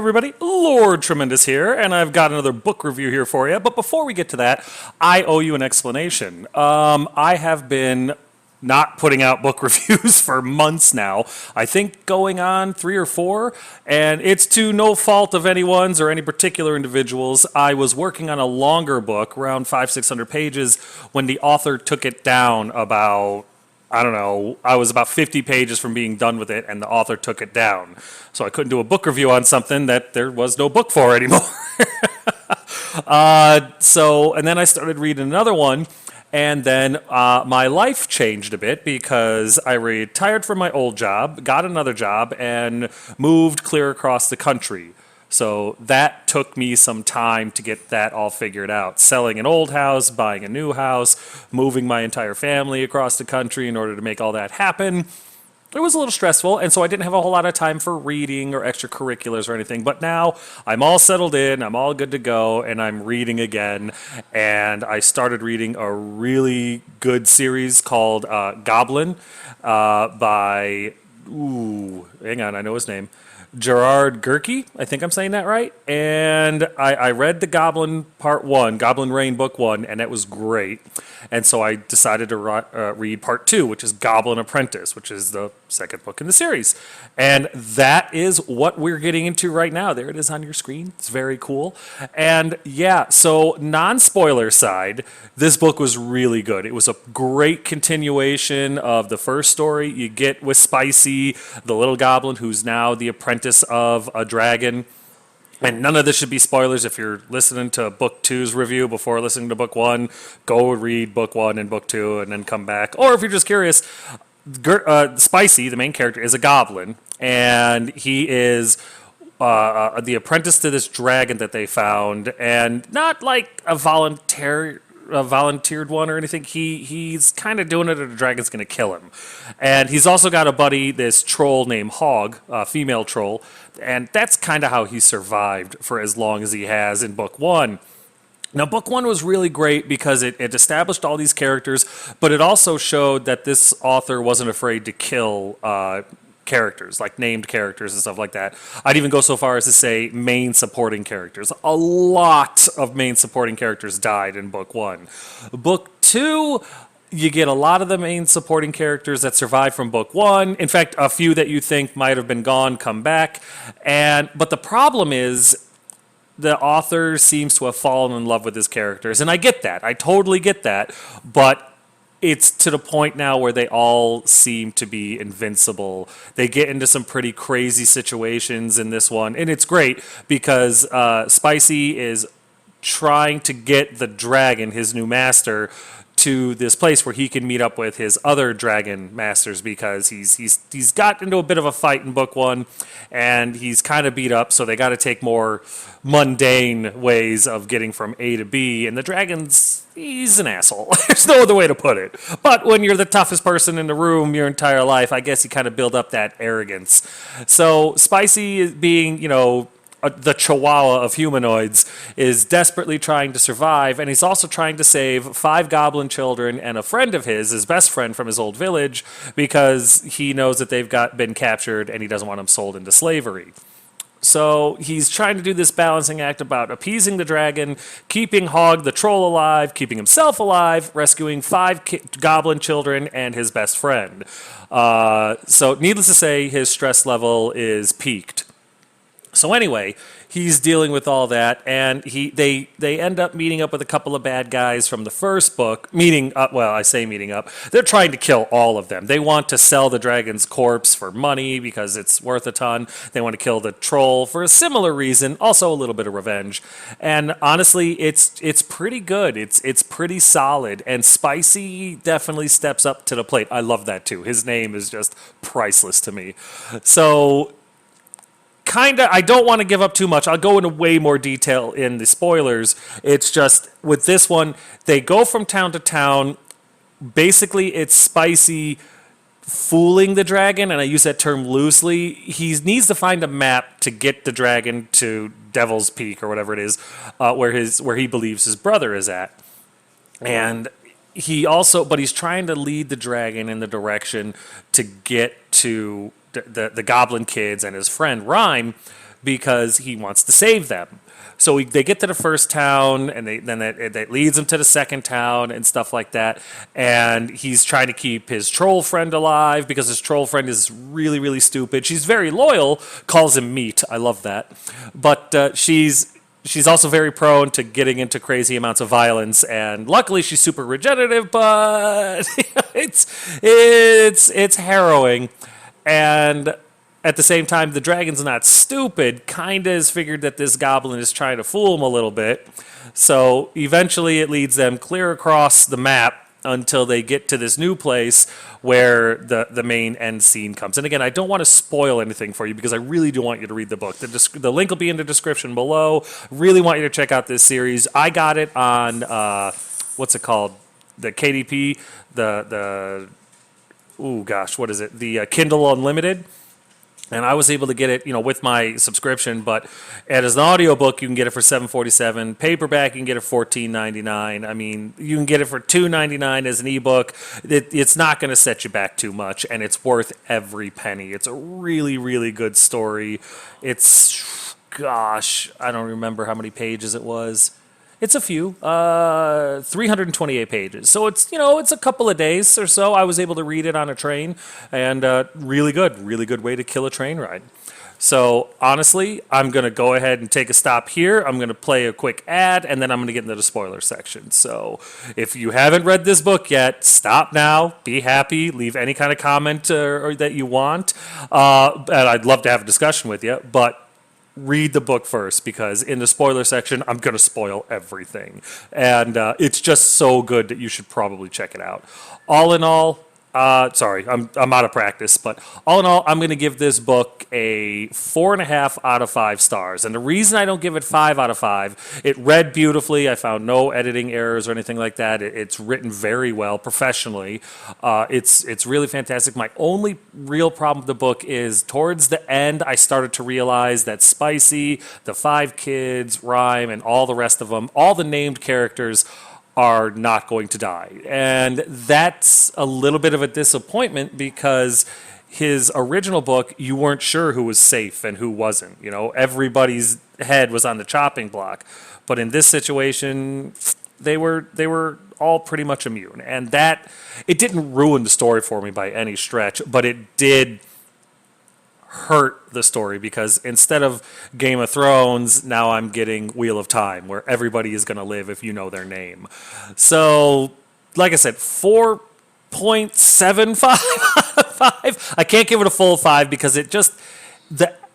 everybody, Lord Tremendous here, and I've got another book review here for you. But before we get to that, I owe you an explanation. I have been not putting out book reviews for months now. I think going on 3 or 4, and it's to no fault of anyone's or any particular individuals. I was working on a longer book, around 500-600 pages, when the author took it down about, I don't know, I was about 50 pages from being done with it, and the author took it down. So I couldn't do a book review on something that there was no book for anymore. And then I started reading another one, and then my life changed a bit because I retired from my old job, got another job, and moved clear across the country. So that took me some time to get that all figured out. Selling an old house, buying a new house, moving my entire family across the country in order to make all that happen. It was a little stressful, and so I didn't have a whole lot of time for reading or extracurriculars or anything. But now I'm all settled in, I'm all good to go, and I'm reading again. And I started reading a really good series called Goblin by, hang on, I know his name. Gerard Gerke, I think I'm saying that right. And I read the Goblin Part 1, Goblin Reign Book 1, and that was great. And so I decided to read Part 2, which is Goblin Apprentice, which is the second book in the series. And that is what we're getting into right now. There it is on your screen. It's very cool. And yeah, so non-spoiler side, this book was really good. It was a great continuation of the first story. You get with Spicy, the little goblin who's now the apprentice of a dragon. And none of this should be spoilers. If you're listening to Book 2's review before listening to Book 1, go read Book 1 and Book 2 and then come back. Or if you're just curious, Spicy, the main character, is a goblin. And he is the apprentice to this dragon that they found. And not like a volunteered one or anything. He's kind of doing it or the dragon's going to kill him. And he's also got a buddy, this troll named Hog, a female troll, and that's kind of how he survived for as long as he has in Book 1. Now, Book 1 was really great because it established all these characters, but it also showed that this author wasn't afraid to kill characters, like named characters and stuff like that. I'd even go so far as to say main supporting characters. A lot of main supporting characters died in Book 1. Book 2, you get a lot of the main supporting characters that survived from Book 1. In fact, a few that you think might have been gone come back. But the problem is the author seems to have fallen in love with his characters. And I get that. I totally get that. But it's to the point now where they all seem to be invincible. They get into some pretty crazy situations in this one. And it's great because Spicy is trying to get the dragon, his new master, to this place where he can meet up with his other dragon masters because he's got into a bit of a fight in Book 1 and he's kind of beat up, so they got to take more mundane ways of getting from A to B, and the dragon's, he's an asshole. There's no other way to put it. But when you're the toughest person in the room your entire life, I guess you kind of build up that arrogance. So Spicy is being, the chihuahua of humanoids, is desperately trying to survive, and he's also trying to save 5 goblin children and a friend of his best friend from his old village, because he knows that they've been captured and he doesn't want them sold into slavery. So he's trying to do this balancing act about appeasing the dragon, keeping Hog the troll alive, keeping himself alive, rescuing 5 goblin children and his best friend. So needless to say, his stress level is peaked. So anyway, he's dealing with all that, and they end up meeting up with a couple of bad guys from the first book. Meeting up. They're trying to kill all of them. They want to sell the dragon's corpse for money because it's worth a ton. They want to kill the troll for a similar reason, also a little bit of revenge. And honestly, it's pretty good. It's pretty solid, and Spicy definitely steps up to the plate. I love that too. His name is just priceless to me. So I don't want to give up too much. I'll go into way more detail in the spoilers. It's just, with this one, they go from town to town. Basically, it's Spicy fooling the dragon, and I use that term loosely. He needs to find a map to get the dragon to Devil's Peak, or whatever it is, where he believes his brother is at. And he's trying to lead the dragon in the direction to get to the goblin kids and his friend Rhyme because he wants to save them. So they get to the first town, and then it leads him to the second town and stuff like that. And he's trying to keep his troll friend alive because his troll friend is really, really stupid. She's very loyal, calls him meat. I love that. But she's also very prone to getting into crazy amounts of violence. And luckily, she's super regenerative, but it's harrowing. And at the same time, the dragon's not stupid, kinda has figured that this goblin is trying to fool him a little bit. So eventually it leads them clear across the map until they get to this new place where the main end scene comes. And again, I don't want to spoil anything for you because I really do want you to read the book. The link will be in the description below. Really want you to check out this series. I got it on, what's it called? The KDP, what is it? The Kindle Unlimited. And I was able to get it, with my subscription. But as an audiobook, you can get it for $7.47. Paperback, you can get it for $14.99. I mean, you can get it for $2.99 as an ebook. It's not going to set you back too much, and it's worth every penny. It's a really, really good story. I don't remember how many pages it was. It's a few, 328 pages. So it's a couple of days or so. I was able to read it on a train, and really good way to kill a train ride. So honestly, I'm going to go ahead and take a stop here. I'm going to play a quick ad, and then I'm going to get into the spoiler section. So if you haven't read this book yet, stop now, be happy, leave any kind of comment or that you want. And I'd love to have a discussion with you, but read the book first, because in the spoiler section, I'm going to spoil everything. And it's just so good that you should probably check it out. All in all, sorry, I'm out of practice, but all in all, I'm going to give this book a 4.5 out of 5 stars. And the reason I don't give it 5 out of 5, it read beautifully. I found no editing errors or anything like that. It's written very well, professionally. It's really fantastic. My only real problem with the book is towards the end, I started to realize that Spicy, the 5 kids, Rhyme, and all the rest of them, all the named characters are not going to die. And that's a little bit of a disappointment because his original book, you weren't sure who was safe and who wasn't. Everybody's head was on the chopping block. But in this situation, they were all pretty much immune. And that, it didn't ruin the story for me by any stretch, but it did hurt the story, because instead of Game of Thrones, now I'm getting Wheel of Time, where everybody is going to live if you know their name. So, like I said, 4.75 out of 5. I can't give it a full 5 because it just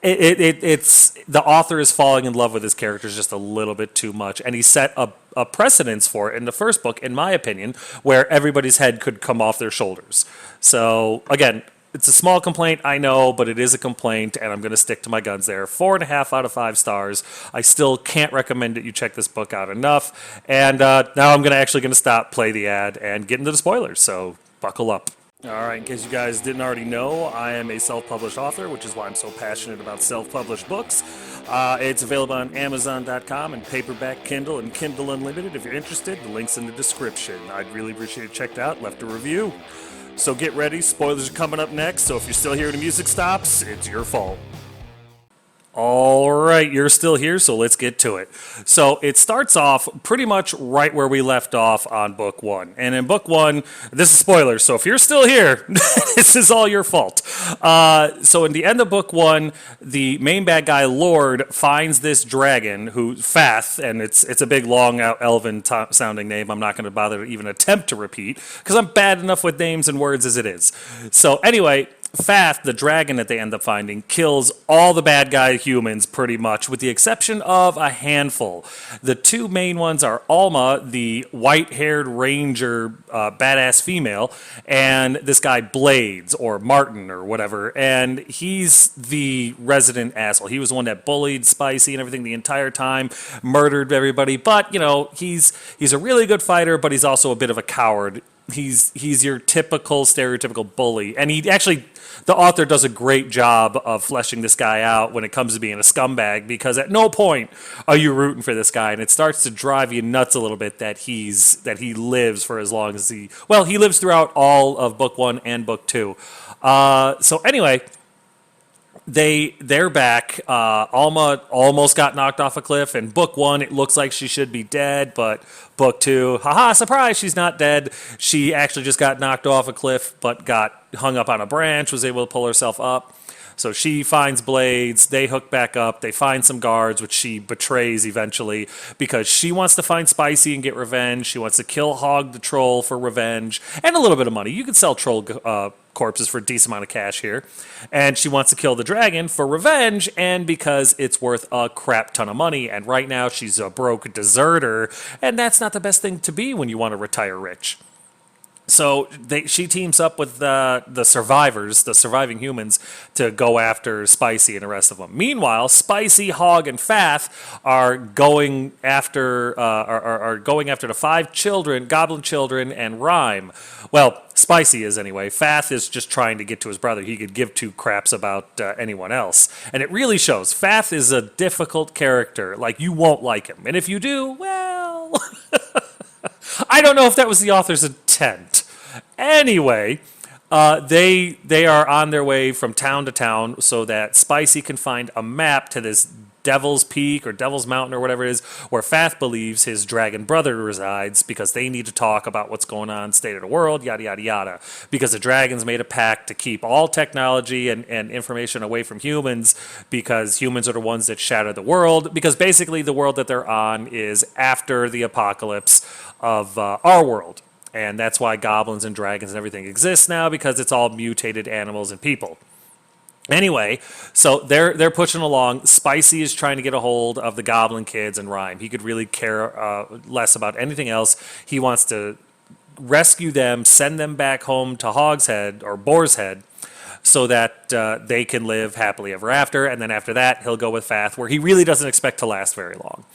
it's the author is falling in love with his characters just a little bit too much, and he set a precedence for it in the first book, in my opinion, where everybody's head could come off their shoulders. So again, it's a small complaint, I know, but it is a complaint, and I'm going to stick to my guns there. 4.5 out of 5 stars. I still can't recommend that you check this book out enough. And now I'm actually going to stop, play the ad, and get into the spoilers. So buckle up. All right, in case you guys didn't already know, I am a self-published author, which is why I'm so passionate about self-published books. It's available on Amazon.com and paperback, Kindle, and Kindle Unlimited. If you're interested, the link's in the description. I'd really appreciate it checked out, left a review. So get ready, spoilers are coming up next, so if you're still here and the music stops, it's your fault. All right, you're still here, so let's get to it. So it starts off pretty much right where we left off on book 1. And in book 1, this is spoilers, so if you're still here, this is all your fault. So in the end of book 1, the main bad guy, Lord, finds this dragon, who Fath, and it's a big, long, elven sounding name I'm not going to bother to even attempt to repeat, because I'm bad enough with names and words as it is. So anyway, Fath, the dragon that they end up finding, kills all the bad guy humans pretty much, with the exception of a handful. The 2 main ones are Alma, the white-haired ranger, badass female, and this guy Blades, or Martin, or whatever, and he's the resident asshole. He was the one that bullied Spicy and everything the entire time, murdered everybody, but, he's a really good fighter, but he's also a bit of a coward. He's your typical, stereotypical bully. And the author does a great job of fleshing this guy out when it comes to being a scumbag, because at no point are you rooting for this guy. And it starts to drive you nuts a little bit that he lives for as long as he lives throughout all of book 1 and book 2. So anyway, they're back. Alma almost got knocked off a cliff. In book one, it looks like she should be dead, but book two, haha, surprise, she's not dead. She actually just got knocked off a cliff, but got hung up on a branch, was able to pull herself up. So she finds blades, they hook back up, they find some guards, which she betrays eventually because she wants to find Spicy and get revenge. She wants to kill Hog the Troll for revenge and a little bit of money. You can sell troll corpses for a decent amount of cash here. And she wants to kill the dragon for revenge and because it's worth a crap ton of money. And right now she's a broke deserter, and that's not the best thing to be when you want to retire rich. So she teams up with the survivors, the surviving humans, to go after Spicy and the rest of them. Meanwhile, Spicy, Hog, and Fath are going after are going after the 5 children, goblin children, and Rhyme. Well, Spicy is anyway. Fath is just trying to get to his brother. He could give 2 craps about anyone else, and it really shows. Fath is a difficult character. Like, you won't like him, and if you do, well. I don't know if that was the author's intent. Anyway, they are on their way from town to town so that Spicy can find a map to this Devil's Peak or Devil's Mountain or whatever it is, where Fath believes his dragon brother resides because they need to talk about what's going on, state of the world, yada, yada, yada. Because the dragons made a pact to keep all technology and information away from humans because humans are the ones that shatter the world. Because basically the world that they're on is after the apocalypse of our world. And that's why goblins and dragons and everything exists now, because it's all mutated animals and people. Anyway, so they're pushing along. Spicy is trying to get a hold of the goblin kids and Rhyme. He could really care less about anything else. He wants to rescue them, send them back home to Hog's Head or Boar's Head, so that they can live happily ever after. And then after that, he'll go with Fath, where he really doesn't expect to last very long.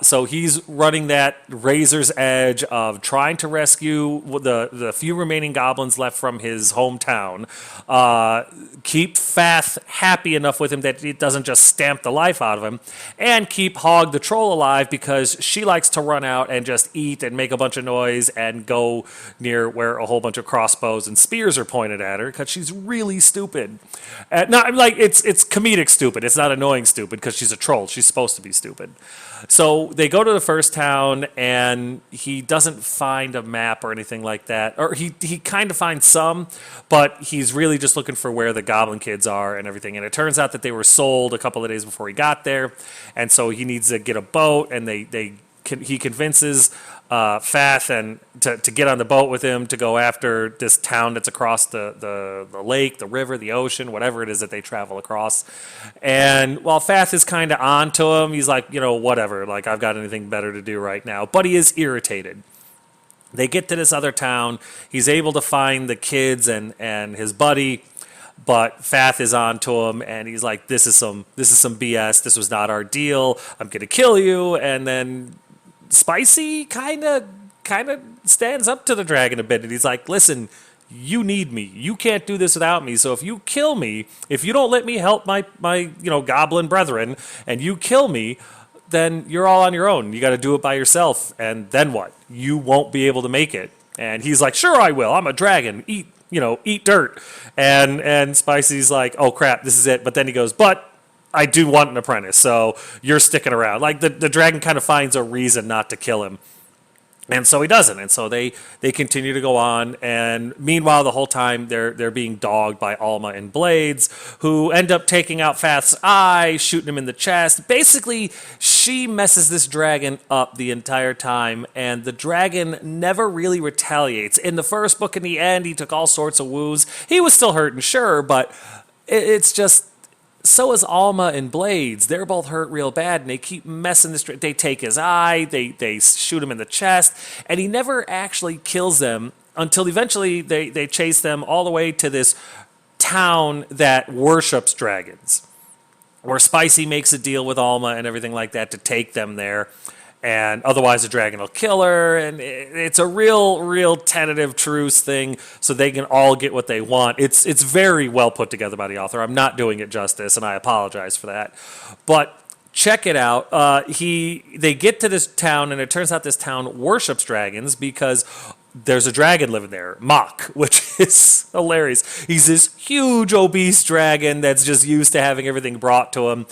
So he's running that razor's edge of trying to rescue the few remaining goblins left from his hometown, keep Fath happy enough with him that it doesn't just stamp the life out of him, and keep Hog the Troll alive because she likes to run out and just eat and make a bunch of noise and go near where a whole bunch of crossbows and spears are pointed at her because she's really stupid. Not like it's comedic stupid. It's not annoying stupid because she's a troll. She's supposed to be stupid. So they go to the first town, and he doesn't find a map or anything like that. Or he kind of finds some, but he's really just looking for where the goblin kids are and everything. And it turns out that they were sold a couple of days before he got there. And so he needs to get a boat, and he convinces Fath and to get on the boat with him to go after this town that's across the lake, the river, the ocean, whatever it is that they travel across. And while Fath is kind of on to him, he's like, whatever, like I've got anything better to do right now. But he is irritated. They get to this other town. He's able to find the kids and his buddy, but Fath is on to him, and he's like, this is some BS. This was not our deal. I'm going to kill you. And then Spicy kind of stands up to the dragon a bit, and he's like, listen, you need me. You can't do this without me. So if you kill me, if you don't let me help my goblin brethren, and you kill me, then you're all on your own. You got to do it by yourself. And then what? You won't be able to make it. And he's like, sure I will. I'm a dragon. Eat dirt. And Spicy's like, oh crap, this is it. But then he goes, but I do want an apprentice, so you're sticking around. Like the dragon kind of finds a reason not to kill him. And so he doesn't. And so they continue to go on. And meanwhile, the whole time they're being dogged by Alma and Blades, who end up taking out Fath's eye, shooting him in the chest. Basically, she messes this dragon up the entire time, and the dragon never really retaliates. In the first book, in the end, he took all sorts of woos. He was still hurting, sure, but it's just, so is Alma and Blades. They're both hurt real bad, and they keep messing this. They take his eye, they shoot him in the chest, and he never actually kills them until eventually they chase them all the way to this town that worships dragons, where Spicy makes a deal with Alma and everything like that to take them there. And otherwise the dragon will kill her, and it's a real tentative truce thing so they can all get what they want. It's very well put together by the author. I'm not doing it justice, and I apologize for that. But check it out. They get to this town, and it turns out this town worships dragons because there's a dragon living there, Mach, which is hilarious. He's this huge, obese dragon that's just used to having everything brought to him,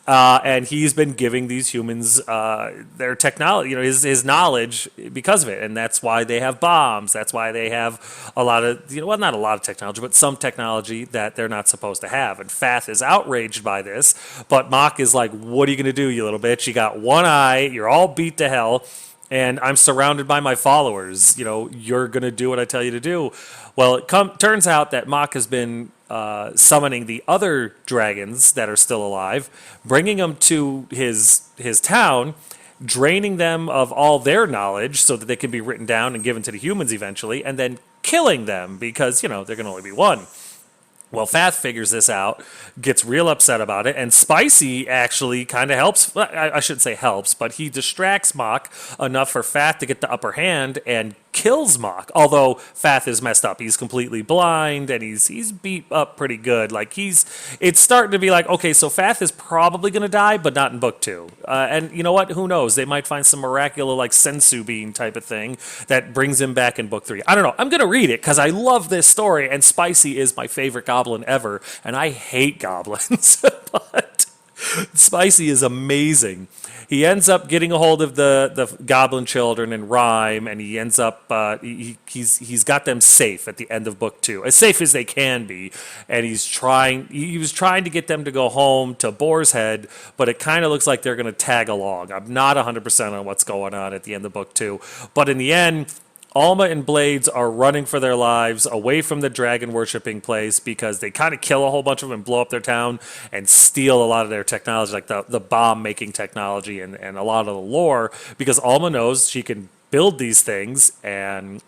and he's been giving these humans their technology, his knowledge because of it, and that's why they have bombs. That's why they have a lot of, well, not a lot of technology, but some technology that they're not supposed to have. And Fath is outraged by this, but Mach is like, "What are you gonna do, you little bitch? You got one eye. You're all beat to hell." And I'm surrounded by my followers. You're going to do what I tell you to do. Well, turns out that Mach has been summoning the other dragons that are still alive, bringing them to his town, draining them of all their knowledge so that they can be written down and given to the humans eventually, and then killing them because, there can only be one. Well, Fath figures this out, gets real upset about it, and Spicy actually kind of helps. I shouldn't say helps, but he distracts Mach enough for Fath to get the upper hand and kills Mach. Although Fath is messed up, he's completely blind and he's beat up pretty good. It's starting to be like, okay, so Fath is probably going to die, but not in book 2. And you know what? Who knows? They might find some miraculous sensu bean type of thing that brings him back in book 3. I don't know. I'm going to read it because I love this story, and Spicy is my favorite goblin ever, and I hate goblins, but Spicy is amazing. He ends up getting a hold of the goblin children and Rhyme, and he ends up he's got them safe at the end of book 2, as safe as they can be. And he was trying to get them to go home to Boar's Head, but it kind of looks like they're going to tag along. I'm not 100% on what's going on at the end of book 2, but in the end, Alma and Blades are running for their lives away from the dragon worshipping place because they kind of kill a whole bunch of them and blow up their town and steal a lot of their technology, like the bomb making technology and a lot of the lore, because Alma knows she can build these things and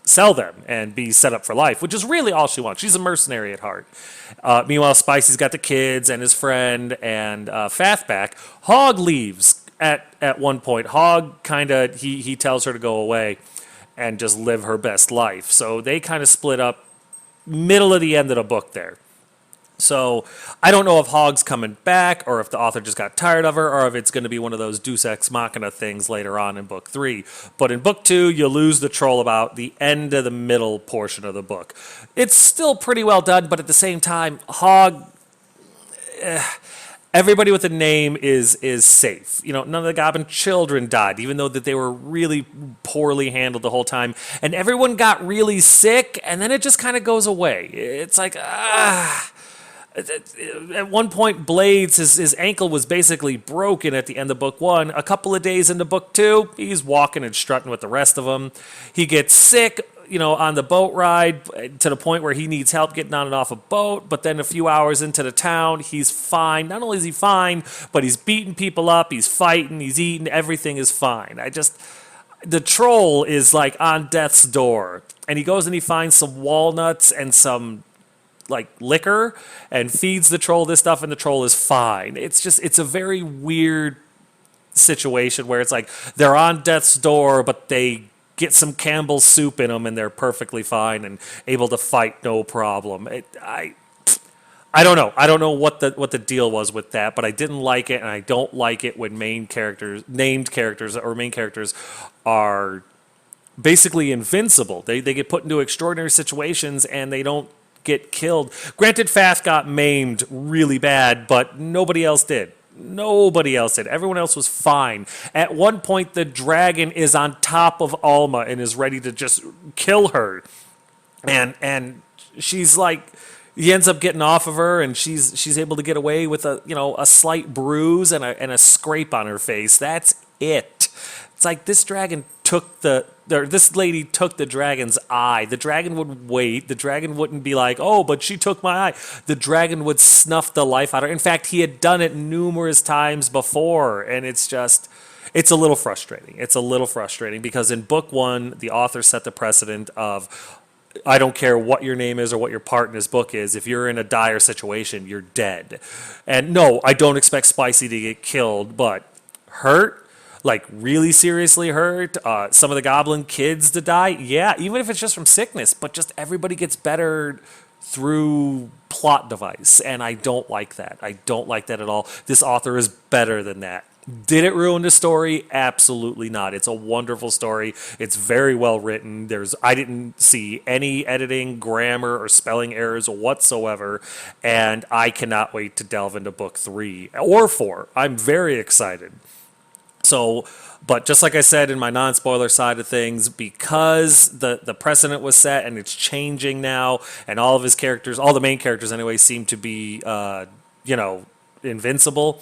sell them and be set up for life, which is really all she wants. She's a mercenary at heart. Meanwhile, Spicy's got the kids and his friend and Fath back. Hog leaves at one point. Hog kind of, he tells her to go away and just live her best life. So they kind of split up middle of the end of the book there. So I don't know if Hog's coming back or if the author just got tired of her or if it's going to be one of those Deus Ex Machina things later on in book 3. But in book 2, you lose the troll about the end of the middle portion of the book. It's still pretty well done, but at the same time, Hog... everybody with a name is safe. None of the Goblin children died, even though that they were really poorly handled the whole time. And everyone got really sick, and then it just kind of goes away. It's like, At one point, Blades, his ankle was basically broken at the end of book 1. A couple of days into book 2, he's walking and strutting with the rest of them. He gets sick, on the boat ride to the point where he needs help getting on and off a boat. But then a few hours into the town, he's fine. Not only is he fine, but he's beating people up, he's fighting, he's eating, everything is fine. The troll is like on death's door. And he goes and he finds some walnuts and some liquor and feeds the troll this stuff, and the troll is fine. It's a very weird situation where it's like they're on death's door, but they get some Campbell's soup in them and they're perfectly fine and able to fight no problem. I don't know. I don't know what the deal was with that, but I didn't like it, and I don't like it when named characters are basically invincible. They get put into extraordinary situations and they don't get killed. Granted, Fath got maimed really bad, but nobody else did. Everyone else was fine. At one point, the dragon is on top of Alma and is ready to just kill her. And she's like, he ends up getting off of her, and she's able to get away with a slight bruise and a scrape on her face. That's it. It's like this lady took the dragon's eye. The dragon would wait. The dragon wouldn't be like, oh, but she took my eye. The dragon would snuff the life out of her. In fact, he had done it numerous times before, and it's a little frustrating. It's a little frustrating because in book 1, the author set the precedent of, I don't care what your name is or what your part in this book is. If you're in a dire situation, you're dead. And no, I don't expect Spicy to get killed, but hurt, really seriously hurt, some of the goblin kids to die, yeah, even if it's just from sickness, but just everybody gets better through plot device, and I don't like that. I don't like that at all. This author is better than that. Did it ruin the story? Absolutely not. It's a wonderful story. It's very well written. I didn't see any editing, grammar, or spelling errors whatsoever, and I cannot wait to delve into book 3 or 4. I'm very excited. So, but just like I said in my non-spoiler side of things, because the precedent was set and it's changing now, and all of his characters, all the main characters anyway, seem to be, you know, invincible.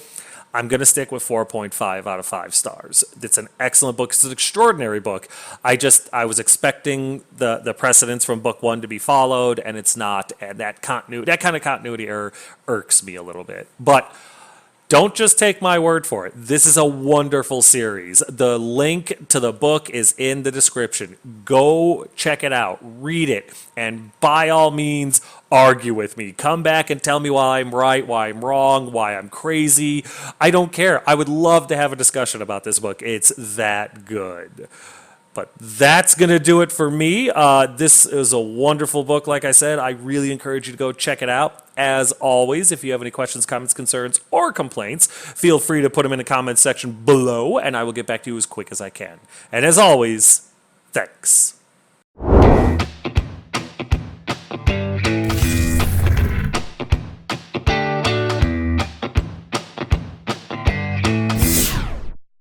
I'm going to stick with 4.5 out of 5 stars. It's an excellent book. It's an extraordinary book. I was expecting the precedents from book 1 to be followed, and it's not. And that kind of continuity error irks me a little bit. But don't just take my word for it. This is a wonderful series. The link to the book is in the description. Go check it out, read it, and by all means, argue with me. Come back and tell me why I'm right, why I'm wrong, why I'm crazy. I don't care. I would love to have a discussion about this book. It's that good. But that's going to do it for me. This is a wonderful book, like I said. I really encourage you to go check it out. As always, if you have any questions, comments, concerns, or complaints, feel free to put them in the comments section below, and I will get back to you as quick as I can. And as always, thanks.